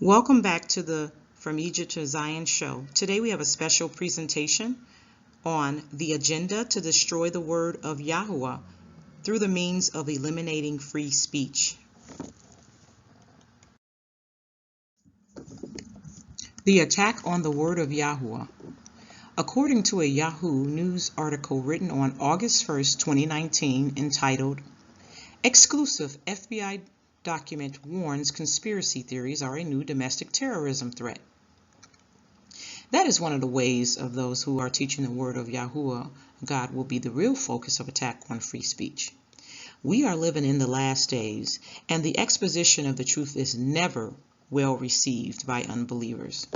Welcome back to the From Egypt to Zion show. Today we have a special presentation on the agenda to destroy the word of Yahuwah through the means of eliminating free speech. The attack on the word of Yahuwah. According to a Yahoo News article written on August 1st, 2019, entitled, Exclusive FBI Document Warns Conspiracy Theories Are a New Domestic Terrorism Threat. That is one of the ways of those who are teaching the word of Yahuwah God will be the real focus of attack on free speech. We are living in the last days, and the exposition of the truth is never well received by unbelievers.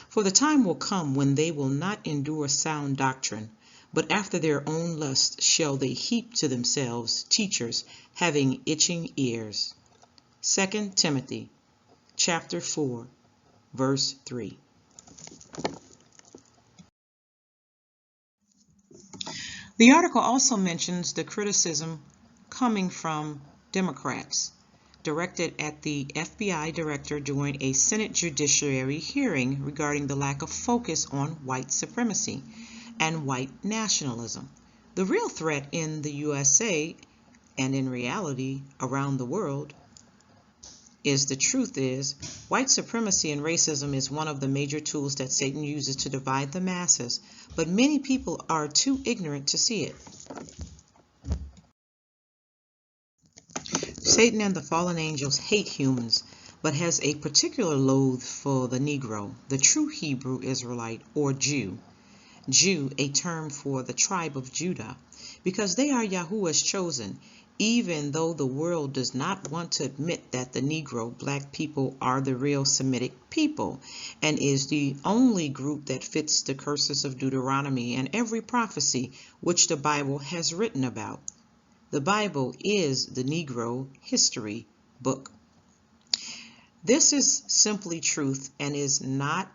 For the time will come when they will not endure sound doctrine, but after their own lust shall they heap to themselves teachers having itching ears. 2 Timothy chapter 4, verse 3. The article also mentions the criticism coming from Democrats directed at the FBI director during a Senate Judiciary hearing regarding the lack of focus on white supremacy and white nationalism. The real threat in the USA and in reality around the world is white supremacy and racism is one of the major tools that Satan uses to divide the masses, but many people are too ignorant to see it. Satan and the fallen angels hate humans, but has a particular loathe for the Negro, the true Hebrew Israelite, or Jew. Jew, a term for the tribe of Judah, because they are Yahuwah's chosen, even though the world does not want to admit that the Negro, black people, are the real Semitic people, and is the only group that fits the curses of Deuteronomy and every prophecy which the Bible has written about. The Bible is the Negro history book. This is simply truth and is not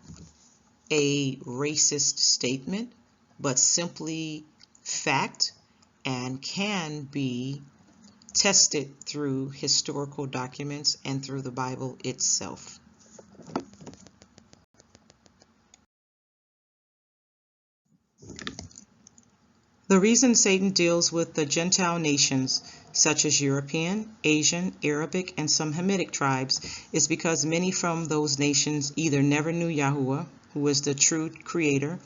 a racist statement, but simply fact and can be tested through historical documents and through the Bible itself. The reason Satan deals with the Gentile nations, such as European, Asian, Arabic, and some Hamitic tribes, is because many from those nations either never knew Yahuwah, who is the true creator,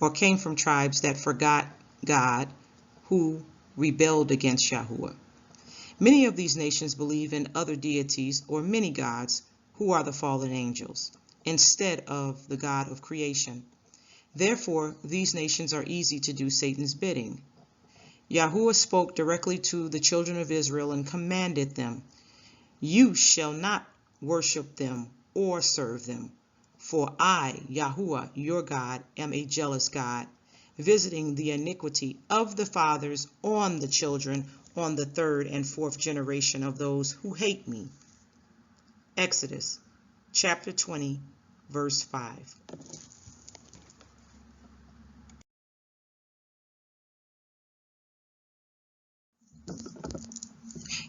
or came from tribes that forgot God, who rebelled against Yahuwah. Many of these nations believe in other deities or many gods, who are the fallen angels, instead of the God of creation. Therefore, these nations are easy to do Satan's bidding. Yahuwah spoke directly to the children of Israel and commanded them, "You shall not worship them or serve them, for I, Yahuwah, your God, am a jealous God, visiting the iniquity of the fathers on the children, on the third and fourth generation of those who hate me." Exodus chapter 20, verse 5.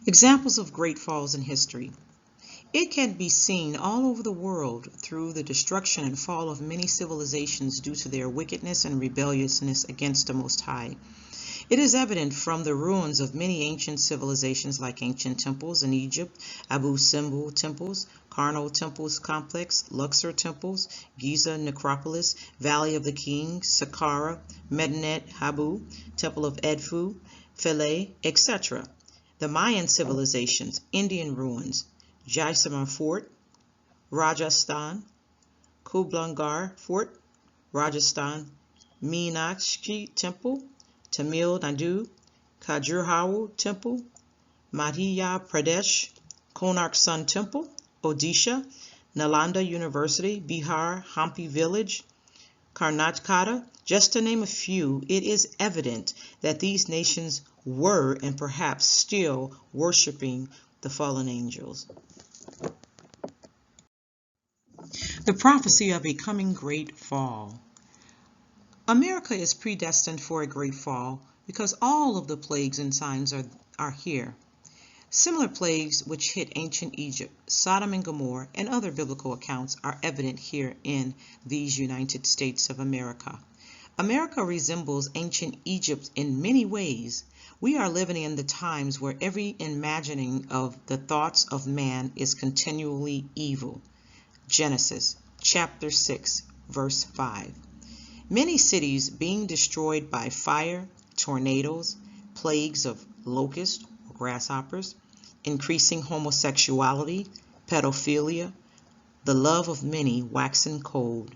Examples of great falls in history. It can be seen all over the world through the destruction and fall of many civilizations due to their wickedness and rebelliousness against the Most High. It is evident from the ruins of many ancient civilizations like ancient temples in Egypt, Abu Simbel temples, Karnak temples complex, Luxor temples, Giza necropolis, Valley of the Kings, Saqqara, Medinet Habu, Temple of Edfu, Philae, etc. The Mayan civilizations, Indian ruins, Jaisalmer Fort, Rajasthan, Kublangar Fort, Rajasthan, Meenakshi Temple, Tamil Nadu, Khajuraho Temple, Madhya Pradesh, Konark Sun Temple, Odisha, Nalanda University, Bihar, Hampi Village, Karnataka, just to name a few. It is evident that these nations were and perhaps still worshiping the fallen angels. The prophecy of a coming great fall. America is predestined for a great fall because all of the plagues and signs are here. Similar plagues which hit ancient Egypt, Sodom and Gomorrah, and other biblical accounts are evident here in these United States of America. America resembles ancient Egypt in many ways. We are living in the times where every imagining of the thoughts of man is continually evil. Genesis chapter 6, verse 5. Many cities being destroyed by fire, tornadoes, plagues of locusts or grasshoppers, increasing homosexuality, pedophilia, the love of many waxing cold,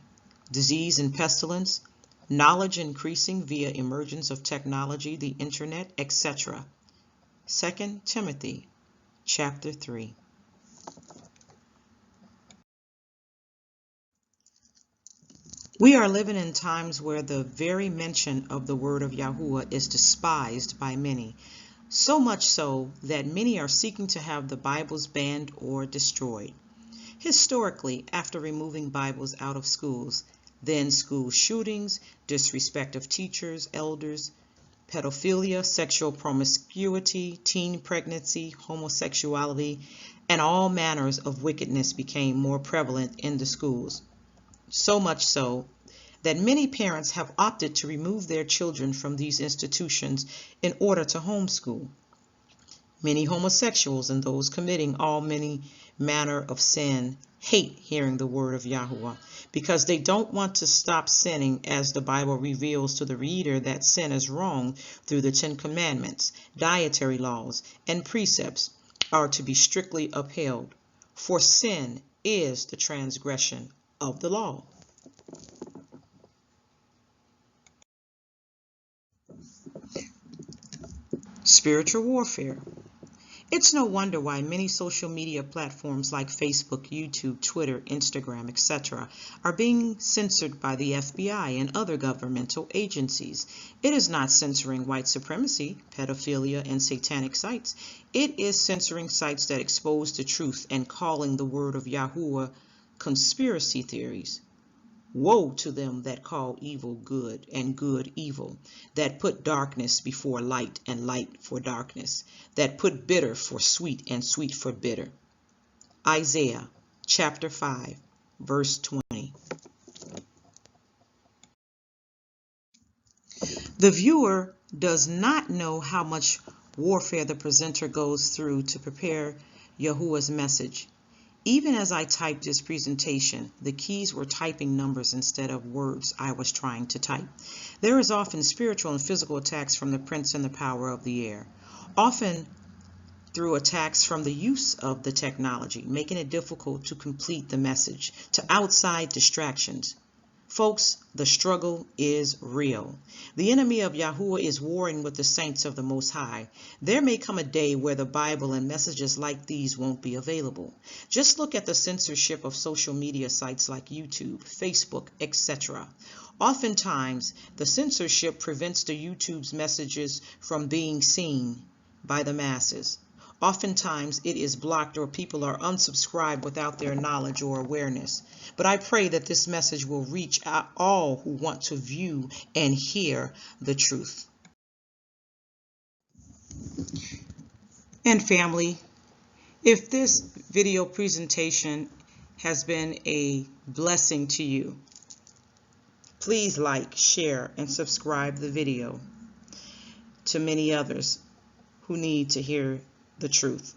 disease and pestilence, knowledge increasing via emergence of technology, the internet, etc. 2 Timothy chapter 3. We are living in times where the very mention of the word of Yahuwah is despised by many, so much so that many are seeking to have the Bibles banned or destroyed. Historically, after removing Bibles out of schools, then school shootings, disrespect of teachers, elders, pedophilia, sexual promiscuity, teen pregnancy, homosexuality, and all manners of wickedness became more prevalent in the schools. So much so that many parents have opted to remove their children from these institutions in order to homeschool. Many homosexuals and those committing all many manner of sin hate hearing the word of Yahuwah because they don't want to stop sinning, as the Bible reveals to the reader that sin is wrong through the 10 Commandments, dietary laws, and precepts are to be strictly upheld. For sin is the transgression of the law. Spiritual warfare. It's no wonder why many social media platforms like Facebook, YouTube, Twitter, Instagram, etc. are being censored by the FBI and other governmental agencies. It is not censoring white supremacy, pedophilia, and satanic sites. It is censoring sites that expose the truth and calling the word of Yahuwah conspiracy theories. Woe to them that call evil good and good evil, that put darkness before light and light for darkness, that put bitter for sweet and sweet for bitter. Isaiah chapter 5, verse 20. The viewer does not know how much warfare the presenter goes through to prepare Yahuwah's message. Even as I typed this presentation, the keys were typing numbers instead of words I was trying to type. There is often spiritual and physical attacks from the prince and the power of the air, often through attacks from the use of the technology, making it difficult to complete the message, to outside distractions. Folks, the struggle is real. The enemy of Yahuwah is warring with the saints of the Most High. There may come a day where the Bible and messages like these won't be available. Just look at the censorship of social media sites like YouTube, Facebook, etc. Oftentimes, the censorship prevents the YouTube's messages from being seen by the masses. Oftentimes, it is blocked or people are unsubscribed without their knowledge or awareness. But I pray that this message will reach all who want to view and hear the truth. And family, if this video presentation has been a blessing to you, please like, share, and subscribe the video to many others who need to hear the truth.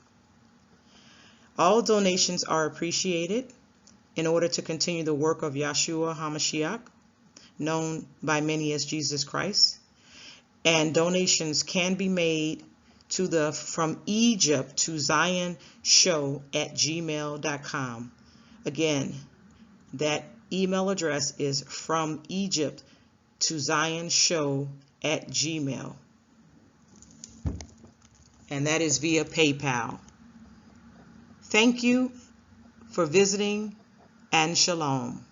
All donations are appreciated in order to continue the work of Yahshua HaMashiach, known by many as Jesus Christ. And donations can be made to the From Egypt to Zion show at gmail.com. Again, that email address is From Egypt to Zion show at gmail. And that is via PayPal. Thank you for visiting, and shalom.